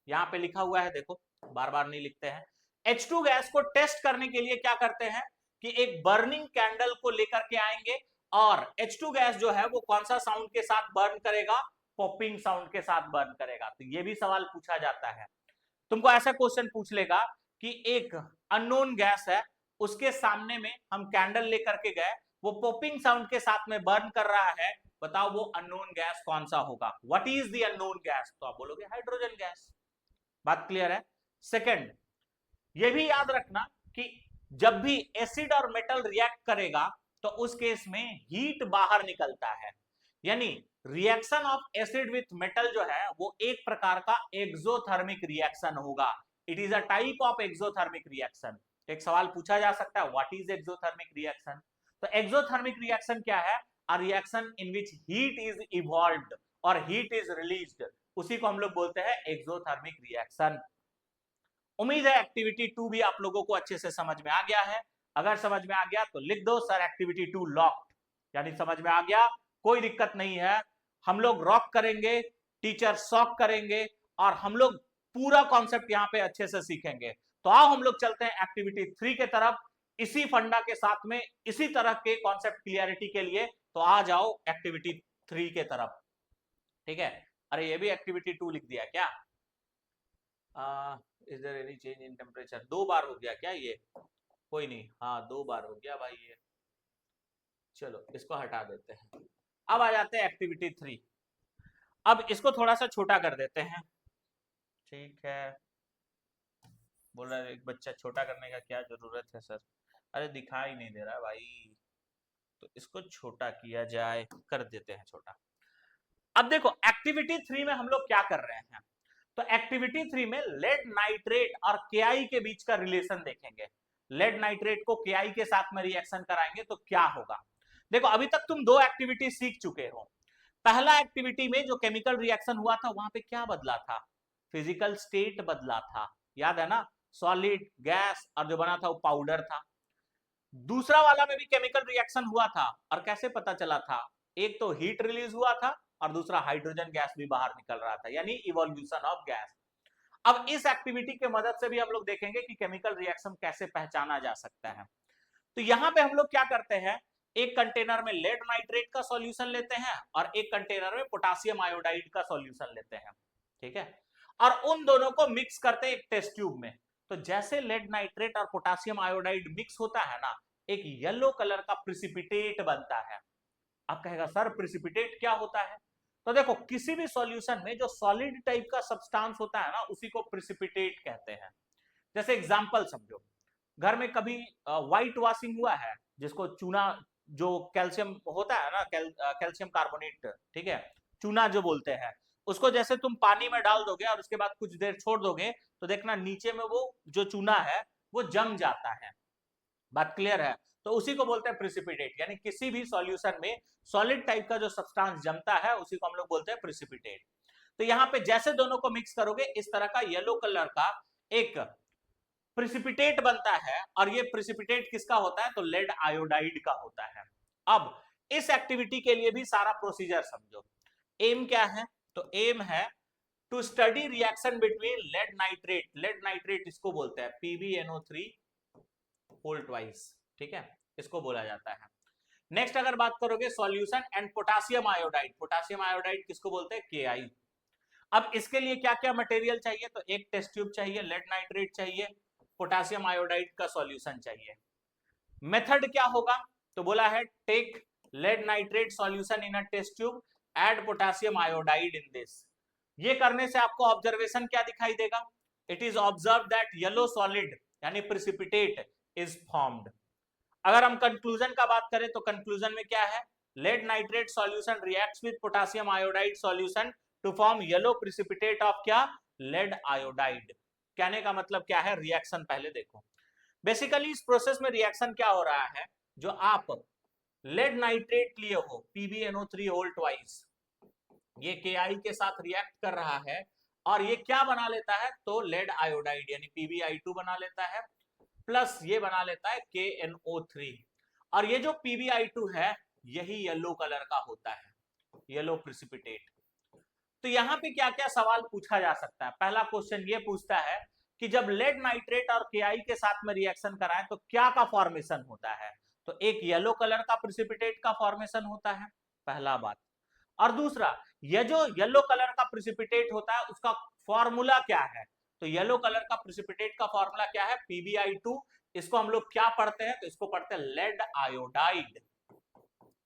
यहां पे लिखा हुआ है, देखो बार बार नहीं लिखते हैं। H2 गैस को टेस्ट करने के लिए क्या करते हैं कि एक बर्निंग कैंडल को लेकर के आएंगे और H2 गैस जो है वो कौन सा साउंड के साथ बर्न करेगा? पॉपिंग साउंड के साथ बर्न करेगा। तो ये भी सवाल पूछा जाता है। तुमको ऐसा क्वेश्चन पूछ लेगा कि एक अननोन गैस है, उसके सामने में हम कैंडल लेकर के गए, वो पॉपिंग साउंड के साथ में बर्न कर रहा है, बताओ वो अननोन गैस कौन सा होगा? What is the unknown gas? तो आप बोलोगे हाइड्रोजन गैस। बात क्लियर है? सेकंड, ये भी याद रखना कि जब भी एसिड और मेटल रिएक्ट करेगा तो उस केस में हीट बाहर निकलता है। यानी reaction of acid with metal जो है वो एक प्रकार का एक्सोथर्मिक रिएक्शन होगा। It is a type of exothermic reaction. एक सवाल पूछा जा सकता है, व्हाट इज एक्सोथर्मिक रिएक्शन? तो एक्सोथर्मिक रिएक्शन क्या है? A reaction in which heat is evolved और हीट इज रिलीज्ड, उसी को हम लोग बोलते हैं एक्सोथर्मिक रिएक्शन। उम्मीद है एक्टिविटी 2 भी आप लोगों को अच्छे से समझ में आ गया है। अगर समझ में आ गया तो लिख दो सर एक्टिविटी 2 लॉक्ड, यानी समझ में आ गया, कोई दिक्कत नहीं है। हम लोग रॉक करेंगे, टीचर सॉक करेंगे और हम लोग पूरा कॉन्सेप्ट यहाँ पे अच्छे से सीखेंगे। तो आओ हम लोग चलते हैं एक्टिविटी 3 के तरफ, इसी फंडा के साथ में, इसी तरह के कॉन्सेप्ट क्लियरिटी के लिए। तो आ जाओ एक्टिविटी 3 के तरफ। ठीक है, अरे ये भी एक्टिविटी 2 लिख दिया क्या? Is there any change in temperature? 2 बार हो गया क्या ये? कोई नहीं, हाँ 2 बार हो गया भाई ये। चलो इसको हटा देते हैं। अब आ जाते हैं एक्टिविटी 3। अब इसको थोड़ा सा छोटा कर देते हैं, ठीक है। बोल रहा है एक बच्चा, छोटा करने का क्या जरूरत है सर? अरे दिखाई नहीं दे रहा भाई, तो इसको छोटा किया जाए, कर देते हैं छोटा। अब देखो एक्टिविटी 3 में हम लोग क्या कर रहे हैं, तो एक्टिविटी 3 में लेड नाइट्रेट और केआई के बीच का रिलेशन देखेंगे। लेड नाइट्रेट को केआई के साथ में रिएक्शन कराएंगे तो क्या होगा। देखो अभी तक तुम दो एक्टिविटी सीख चुके हो। पहला एक्टिविटी में जो केमिकल रिएक्शन हुआ था वहां पे क्या बदला था, फिजिकल स्टेट बदला था, याद है ना, सॉलिड, गैस और जो बना था वो पाउडर था। दूसरा वाला में भी केमिकल रिएक्शन हुआ था और कैसे पता चला था, एक तो हीट रिलीज हुआ था और दूसरा हाइड्रोजन गैस भी बाहर निकल रहा था, यानी इवोल्यूशन ऑफ गैस। अब इस एक्टिविटी के मदद से भी हम लोग देखेंगे कि केमिकल रिएक्शन कैसे पहचाना जा सकता है। तो यहां पे हम लोग क्या करते हैं, एक कंटेनर में लेड नाइट्रेट का सॉल्यूशन लेते हैं और एक कंटेनर में पोटासियम आयोडाइड का सॉल्यूशन लेते हैं, ठीक है, और उन दोनों को मिक्स करते हैं एक टेस्ट ट्यूब में। तो जैसे लेड नाइट्रेट और पोटासियम आयोडाइड मिक्स होता है ना, एक येलो कलर का प्रिसिपिटेट बनता है। आप कहेगा सर प्रिसिपिटेट क्या होता है, तो देखो किसी भी सॉल्यूशन में जो सॉलिड टाइप का सब्सटेंस होता है ना उसी को प्रिसिपिटेट कहते हैं। जैसे एग्जांपल समझो, घर में कभी व्हाइट वॉशिंग हुआ है, जिसको चूना, जो कैल्शियम होता है ना, कैल्शियम कार्बोनेट, ठीक है, चूना जो बोलते हैं, उसको जैसे तुम पानी में डाल दोगे और उसके बाद कुछ देर छोड़ दोगे तो देखना नीचे में वो जो चूना है वो जम जाता है। बात क्लियर है, तो उसी को बोलते हैं प्रिसिपिटेट, यानी किसी भी सॉल्यूशन में सॉलिड टाइप का जो सब्सटेंस जमता है उसी को हम लोग बोलते हैं प्रिसिपिटेट। तो यहाँ पे जैसे दोनों को मिक्स करोगे इस तरह का येलो कलर का एक प्रिसिपिटेट बनता है, और ये प्रिसिपिटेट किसका होता है, तो लेड आयोडाइड का होता है। अब इस एक्टिविटी के लिए भी सारा प्रोसीजर समझो। एम क्या है, तो एम है to study reaction between lead nitrate, lead nitrate इसको बोलते हैं PbNO3 होल ट्वाइस, ठीक है, इसको बोला जाता है। नेक्स्ट अगर बात करोगे solution and potassium iodide, potassium iodide किसको बोलते हैं, KI। अब इसके लिए क्या क्या मटेरियल चाहिए, तो एक टेस्ट ट्यूब चाहिए, लेड नाइट्रेट चाहिए, पोटासियम आयोडाइड का सॉल्यूशन चाहिए। मेथड क्या होगा, तो बोला है take lead nitrate solution in a test tube, add potassium iodide in this. ये करने से आपको ऑब्जर्वेशन क्या दिखाई देगा, it is observe that yellow solid यानी प्रिसिपिटेट इज फॉर्म्ड। अगर हम कंक्लूजन का बात करें तो कंक्लूजन में क्या है, lead nitrate solution reacts with potassium iodide solution to form yellow precipitate of क्या, लेड आयोडाइड। कहने का मतलब क्या है, रिएक्शन पहले देखो। बेसिकली इस प्रोसेस में रिएक्शन क्या हो रहा है, जो आप लेड नाइट्रेट लिए हो PbNO3 होल ट्वाइस, ये KI के साथ रिएक्ट कर रहा है और ये क्या बना लेता है, तो लेड आयोडाइड यानी PbI2 बना लेता है, प्लस ये बना लेता है KNO3, और ये जो PbI2 है यही येलो कलर का होता है, येलो प्रिसिपिटेट। तो यहां पे क्या क्या सवाल पूछा जा सकता है, पहला क्वेश्चन ये पूछता है कि जब लेड नाइट्रेट और KI के साथ में रिएक्शन कराएं तो क्या का फॉर्मेशन होता है, तो एक येलो कलर का प्रिसिपिटेट का फॉर्मेशन होता है, पहला बात। और दूसरा, ये जो येलो कलर का प्रिसिपिटेट होता है उसका फॉर्मूला क्या है, तो येलो कलर का प्रिसिपिटेट का फॉर्मूला क्या है, PbI2। इसको हम लोग क्या पढ़ते हैं, तो इसको पढ़ते हैं लेड आयोडाइड।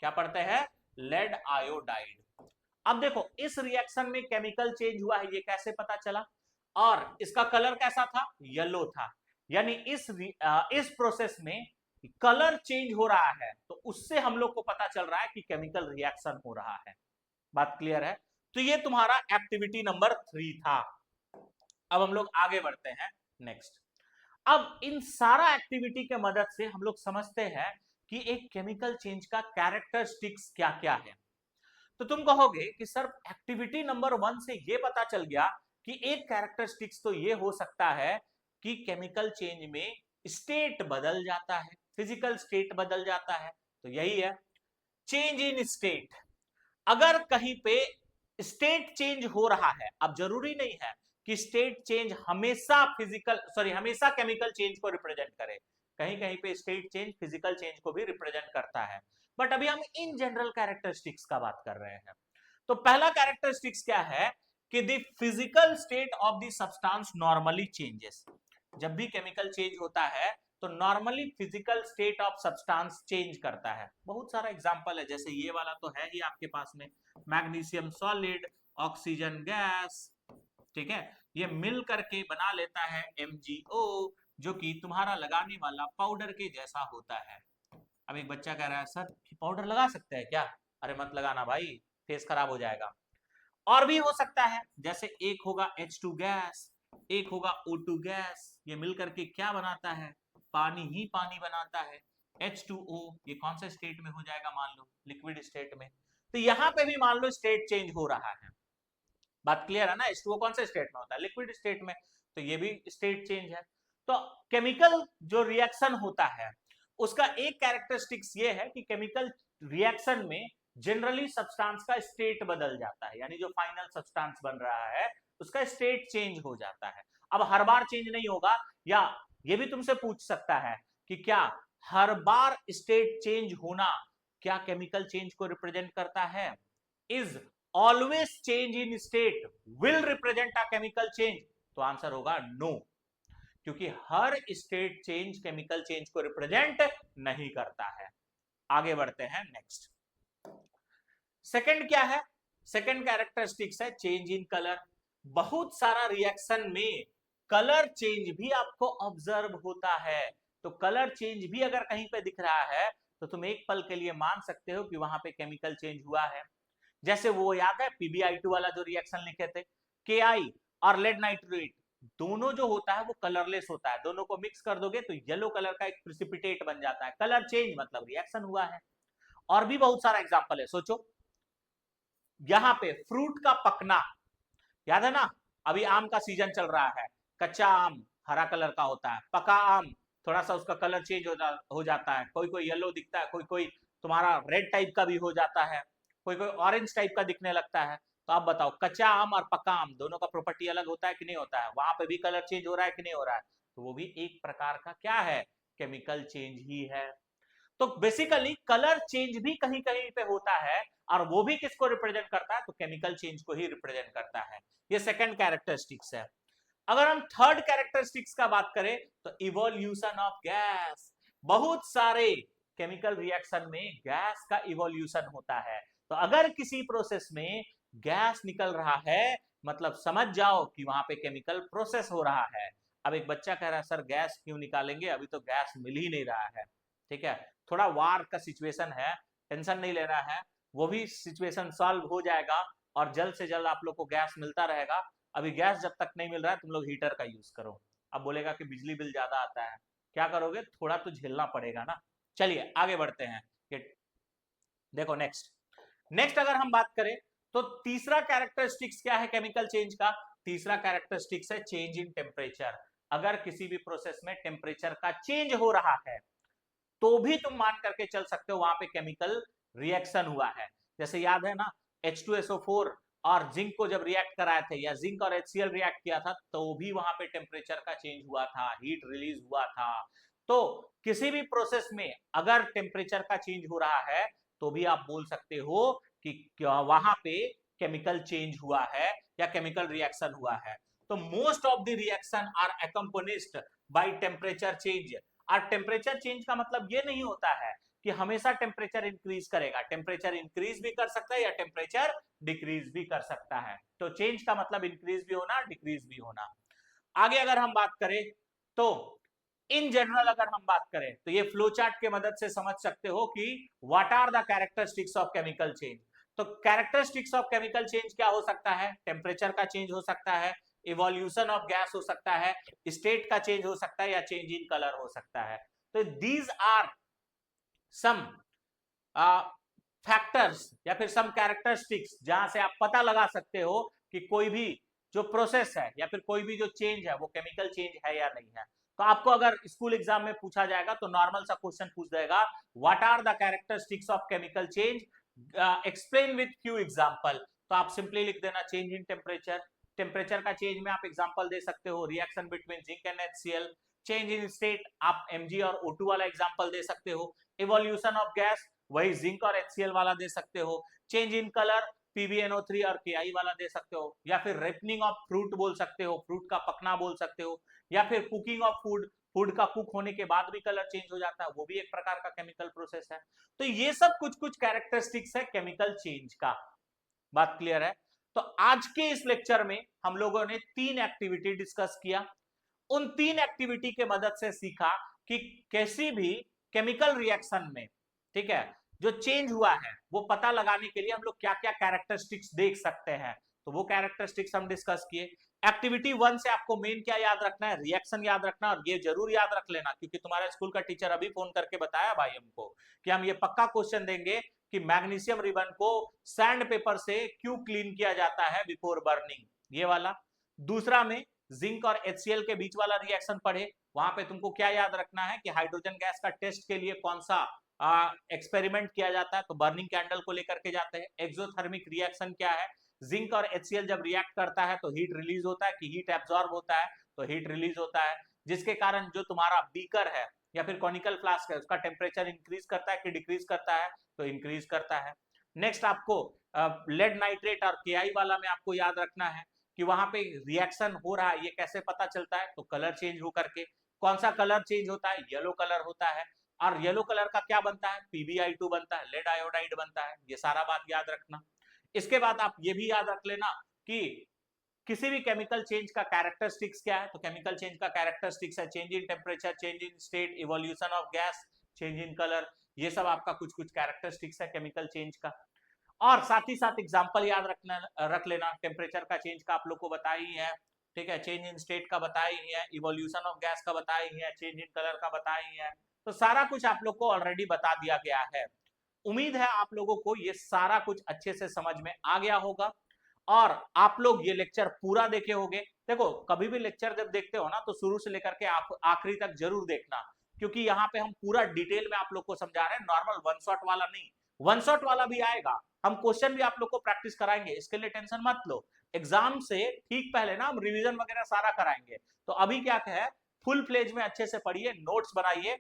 क्या पढ़ते हैं, लेड आयोडाइड। अब देखो इस रिएक्शन में केमिकल चेंज हुआ है, ये कैसे पता चला, और इसका कलर कैसा था, येलो था, यानी इस प्रोसेस में कलर चेंज हो रहा है, तो उससे हम लोग को पता चल रहा है कि केमिकल रिएक्शन हो रहा है। बात क्लियर है, तो ये तुम्हारा एक्टिविटी नंबर 3 था। अब हम लोग आगे बढ़ते हैं नेक्स्ट। अब इन सारा एक्टिविटी के मदद से हम लोग समझते हैं कि एक केमिकल चेंज का कैरेक्टरिस्टिक्स क्या क्या है। तो तुम कहोगे कि सर एक्टिविटी नंबर 1 से ये पता चल गया कि एक कैरेक्टरिस्टिक्स तो ये हो सकता है कि केमिकल चेंज में स्टेट बदल जाता है, फिजिकल स्टेट बदल जाता है, तो यही है चेंज इन स्टेट। अगर कहीं पे स्टेट चेंज हो रहा है, अब जरूरी नहीं है कि स्टेट चेंज हमेशा हमेशा केमिकल चेंज को रिप्रेजेंट करे, कहीं कहीं पे स्टेट चेंज फिजिकल चेंज को भी रिप्रेजेंट करता है, बट अभी हम इन जनरल कैरेक्टरिस्टिक्स का बात कर रहे हैं। तो पहला कैरेक्टरिस्टिक्स क्या है कि the physical state of the substance normally changes. जब भी केमिकल चेंज होता है तो normally physical state of substance change करता है। बहुत सारा एग्जांपल है, जैसे ये वाला तो है ही आपके पास में, मैग्नीशियम सॉलिड, ऑक्सीजन गैस, ठीक है, ये मिल करके बना लेता है MgO, जो कि तुम्हारा लगाने वाला पाउडर के जैसा होता है। अब एक बच्चा कह रहा है सर पाउडर लगा सकते हैं क्या? अरे मत लगाना भाई, फेस खराब हो जाएगा। और भी हो सकता है, जैसे एक होगा H2 गैस, एक होगा O2 गैस, ये मिलकर के क्या बनाता है? पानी ही पानी बनाता है। H2O ये कौन सा स्टेट में हो जाएगा? मान लो लिक्विड स्टेट में। तो यहां पे भी मान लो स्टेट चेंज हो रहा है। बात क्लियर है ना? H2O कौन से स्टेट में होता है? लिक्विड स्टेट में। तो ये भी स्टेट चेंज है। तो केमिकल जो रिएक्शन होता है उसका एक कैरेक्टरिस्टिक्स ये है कि केमिकल रिएक्शन में जनरली सब्सटेंस का स्टेट बदल जाता है, यानी जो फाइनल सब्सटेंस बन रहा है उसका स्टेट चेंज हो जाता है। अब हर बार चेंज नहीं होगा, या ये भी तुमसे पूछ सकता है कि क्या हर बार स्टेट चेंज होना क्या केमिकल चेंज को रिप्रेजेंट करता है? Is always change in state will represent a chemical change? तो आंसर होगा नो, क्योंकि हर स्टेट चेंज केमिकल चेंज को रिप्रेजेंट नहीं करता है। आगे बढ़ते हैं नेक्स्ट। सेकंड क्या है? सेकंड कैरेक्टरिस्टिक्स है चेंज इन कलर। बहुत सारा रिएक्शन में कलर चेंज भी आपको ऑब्जर्व होता है। तो कलर चेंज भी अगर कहीं पे दिख रहा है तो तुम एक पल के लिए मान सकते हो कि वहां पे केमिकल चेंज हुआ है। जैसे वो याद है PbI2 वाला जो रिएक्शन लिखे थे, Ki और लेड नाइट्रेट दोनों जो होता है वो कलरलेस होता है, दोनों को मिक्स कर दोगे तो येलो कलर का एक प्रिसिपिटेट बन जाता है। कलर चेंज मतलब रिएक्शन हुआ है। और भी बहुत सारा एग्जांपल है, सोचो। यहां पे फ्रूट का पकना, याद है ना? अभी आम का सीजन चल रहा है, कच्चा आम हरा कलर का होता है, पका आम थोड़ा सा उसका कलर चेंज हो जाता है, कोई कोई येलो दिखता है, कोई कोई तुम्हारा रेड टाइप का भी हो जाता है, कोई कोई ऑरेंज टाइप का दिखने लगता है। तो आप बताओ कच्चा आम और पका आम दोनों का प्रॉपर्टी अलग होता है कि नहीं होता है? वहां पे भी कलर चेंज हो रहा है कि नहीं हो रहा है? तो वो भी एक प्रकार का क्या है? केमिकल चेंज ही है। तो बेसिकली कलर चेंज भी कहीं कहीं पे होता है, और वो भी किसको रिप्रेजेंट करता है? तो केमिकल चेंज को ही रिप्रेजेंट करता है। ये सेकंड कैरेक्टरिस्टिक्स है। अगर हम थर्ड कैरेक्टरिस्टिक्स का बात करें तो इवोल्यूशन ऑफ गैस। बहुत सारे केमिकल रिएक्शन में गैस का इवोल्यूशन होता है। तो अगर किसी प्रोसेस में गैस निकल रहा है मतलब समझ जाओ कि वहां पे केमिकल प्रोसेस हो रहा है। अब एक बच्चा कह रहा है सर गैस क्यों निकालेंगे, अभी तो गैस मिल ही नहीं रहा है। ठीक है, थोड़ा वार का सिचुएशन है, टेंशन नहीं लेना है, वो भी सिचुएशन सॉल्व हो जाएगा और जल्द से जल्द आप लोग को गैस मिलता रहेगा। अभी गैस जब तक नहीं मिल रहा है तुम लोग हीटर का यूज करो। अब बोलेगा कि बिजली बिल ज्यादा आता है, क्या करोगे? थोड़ा तो झेलना पड़ेगा ना। चलिए आगे बढ़ते हैं। देखो नेक्स्ट। नेक्स्ट अगर हम बात करें तो तीसरा कैरेक्टरिस्टिक्स क्या है केमिकल चेंज का? तीसरा कैरेक्टरिस्टिक्स है चेंज इन टेम्परेचर। अगर किसी भी प्रोसेस में टेम्परेचर का चेंज हो रहा है तो भी तुम मान करके चल सकते हो वहां पे केमिकल रिएक्शन हुआ है। जैसे याद है ना, H2SO4 और जिंक को जब रिएक्ट कराए थे, या जिंक और HCl रिएक्ट किया था, तो भी वहां पे टेम्परेचर का चेंज हुआ था, हीट रिलीज हुआ था। तो किसी भी प्रोसेस में अगर टेम्परेचर का चेंज हो रहा है तो भी आप बोल सकते हो कि वहां पे केमिकल चेंज हुआ है या केमिकल रिएक्शन हुआ है। तो most of the reaction are accompanied by temperature change. और टेम्परेचर चेंज का मतलब ये नहीं होता है कि हमेशा टेम्परेचर इंक्रीज करेगा, टेम्परेचर इंक्रीज भी कर सकता है या टेम्परेचर डिक्रीज भी कर सकता है। तो चेंज का मतलब इंक्रीज भी होना, डिक्रीज भी होना। आगे अगर हम बात करें तो इन जनरल अगर हम बात करें तो ये फ्लो चार्ट के मदद से समझ सकते हो कि what are the characteristics of chemical change. तो कैरेक्टरिस्टिक्स ऑफ केमिकल चेंज क्या हो सकता है? टेम्परेचर का चेंज हो सकता है, इवोल्यूशन ऑफ गैस हो सकता है, स्टेट का चेंज हो सकता है, या चेंज इन कलर हो सकता है। तो दीज आर सम फैक्टर्स या फिर सम कैरेक्टरिस्टिक्स जहां से आप पता लगा सकते हो कि कोई भी जो प्रोसेस है या फिर कोई भी जो चेंज है वो केमिकल चेंज है या नहीं है। तो आपको अगर स्कूल एग्जाम में पूछा जाएगा तो नॉर्मल सा क्वेश्चन पूछ देगा, what are the characteristics of chemical change, explain with few example. तो आप सिंपली लिख देना चेंज इन टेम्परेचर। टेम्परेचर का चेंज में आप एग्जांपल दे सकते हो reaction between zinc and HCl। Change in state आप Mg और O2 वाला एग्जांपल दे सकते हो। इवोल्यूशन ऑफ गैस वही जिंक और HCl वाला दे सकते हो। चेंज इन कलर PbNO3 और Ki वाला दे सकते हो, या फिर रिपनिंग ऑफ फ्रूट बोल सकते हो, फ्रूट का पकना बोल सकते हो, या फिर कुकिंग ऑफ फूड, फूड का कुक होने के बाद भी कलर चेंज हो जाता है, वो भी एक प्रकार का केमिकल प्रोसेस है। तो ये सब कुछ कुछ कैरेक्टरिस्टिक्स है केमिकल चेंज का। बात क्लियर है? तो आज के इस लेक्चर में हम लोगों ने 3 एक्टिविटी डिस्कस किया। उन 3 एक्टिविटी के मदद से सीखा कि किसी भी केमिकल रिएक्शन में, ठीक है, जो चेंज हुआ है वो पता लगाने के लिए हम लोग क्या क्या कैरेक्टरिस्टिक्स देख सकते हैं। तो वो कैरेक्टरिस्टिक्स हम डिस्कस किए। एक्टिविटी 1 से आपको मेन क्या याद रखना है, रिएक्शन याद रखना, और ये जरूर याद रख लेना क्योंकि तुम्हारे स्कूल का टीचर अभी फोन करके बताया भाई हमको कि हम ये पक्का क्वेश्चन देंगे कि मैग्नीशियम रिबन को सैंड पेपर से क्यों क्लीन किया जाता है बिफोर बर्निंग, ये वाला। दूसरा में जिंक और HCl के बीच वाला रिएक्शन पढ़े, वहां पे तुमको क्या याद रखना है कि हाइड्रोजन गैस का टेस्ट के लिए कौन सा एक्सपेरिमेंट किया जाता है, तो बर्निंग कैंडल को लेकर के जाते हैं। एक्सोथर्मिक रिएक्शन क्या है, जिंक और HCl जब रिएक्ट करता है तो हीट रिलीज होता है कि हीट एब्जॉर्ब होता है, तो हीट रिलीज होता है, जिसके कारण जो तुम्हारा बीकर है या फिर कॉनिकल फ्लास्क है उसका टेम्परेचर इंक्रीज करता है कि डिक्रीज करता है, तो इंक्रीज करता है। नेक्स्ट आपको लेड नाइट्रेट और KI वाला में आपको याद रखना है कि वहां पे रिएक्शन हो रहा है, ये कैसे पता चलता है, तो कलर चेंज हो करके। कौन सा कलर चेंज होता है, येलो कलर होता है, और येलो कलर का क्या बनता है, PbI2 बनता है, लेड आयोडाइड बनता है, ये सारा बात याद रखना। इसके बाद आप ये भी याद रख लेना कि किसी भी केमिकल चेंज का कैरेक्टरिस्टिक्स क्या है, तो केमिकल चेंज का कैरेक्टरिस्टिक्स है change in temperature, change in state, evolution of gas, change in colour, ये सब आपका कुछ कुछ कैरेक्टरिस्टिक्स है केमिकल चेंज का। और साथ ही साथ एग्जांपल याद रख लेना, टेम्परेचर का चेंज का आप लोग को बताया ही है, ठीक है, चेंज इन स्टेट का बताया ही है, इवोल्यूशन ऑफ गैस का बताया ही है, चेंज इन कलर का बताया ही है, तो सारा कुछ आप लोग को ऑलरेडी बता दिया गया है। उम्मीद है आप लोगों को ये सारा कुछ अच्छे से समझ में आ गया होगा और आप लोग ये लेक्चर पूरा देखे होंगे। देखो कभी भी लेक्चर जब देखते हो ना तो शुरू से लेकर के आप आखिरी तक जरूर देखना, क्योंकि यहाँ पे हम पूरा डिटेल में आप लोग को समझा रहे हैं, नॉर्मल वन शॉट वाला नहीं, वन शॉट वाला भी आएगा, हम क्वेश्चन भी आप लोग को प्रैक्टिस कराएंगे, इसके लिए टेंशन मत लो। एग्जाम से ठीक पहले ना हम रिवीजन वगैरह सारा कराएंगे। तो अभी क्या है, फुल फ्लेज में अच्छे से पढ़िए, नोट्स बनाइए,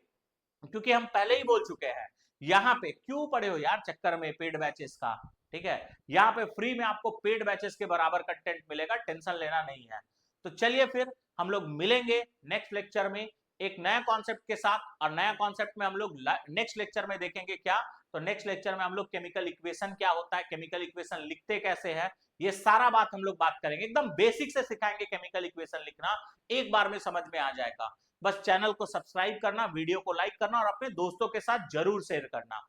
क्योंकि हम पहले ही बोल चुके हैं यहाँ पे क्यों पढ़े हो यार चक्कर में पेड बैचेस का, ठीक है, यहाँ पे फ्री में आपको पेड बैचेस के बराबर कंटेंट मिलेगा, टेंशन लेना नहीं है। तो चलिए फिर हम लोग मिलेंगे नेक्स्ट लेक्चर में एक नया कॉन्सेप्ट के साथ, और नया कॉन्सेप्ट में हम लोग नेक्स्ट लेक्चर में देखेंगे क्या, तो नेक्स्ट लेक्चर में हम लोग केमिकल इक्वेशन क्या होता है, केमिकल इक्वेशन लिखते कैसे हैं, ये सारा बात हम लोग बात करेंगे, एकदम बेसिक से सिखाएंगे केमिकल इक्वेशन लिखना, एक बार में समझ में आ जाएगा। बस चैनल को सब्सक्राइब करना, वीडियो को लाइक करना और अपने दोस्तों के साथ जरूर शेयर करना,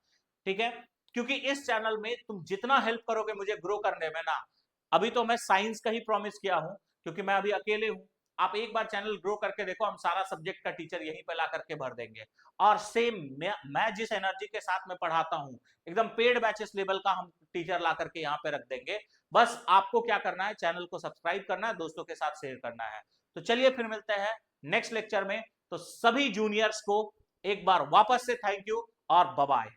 ठीक है, क्योंकि इस चैनल में तुम जितना हेल्प करोगे मुझे ग्रो करने में ना, अभी तो मैं साइंस का ही प्रॉमिस किया हूं क्योंकि मैं अभी अकेले हूं, आप एक बार चैनल ग्रो करके देखो, हम सारा सब्जेक्ट का टीचर यहीं पे ला करके भर देंगे, और सेम मैं जिस एनर्जी के साथ में पढ़ाता हूं एकदम पेड बैचेस लेवल का हम टीचर ला करके यहाँ पे रख देंगे। बस आपको क्या करना है, चैनल को सब्सक्राइब करना है, दोस्तों के साथ शेयर करना है। तो चलिए फिर मिलते हैं नेक्स्ट लेक्चर में। तो सभी जूनियर्स को एक बार वापस से थैंक यू और बाय बाय।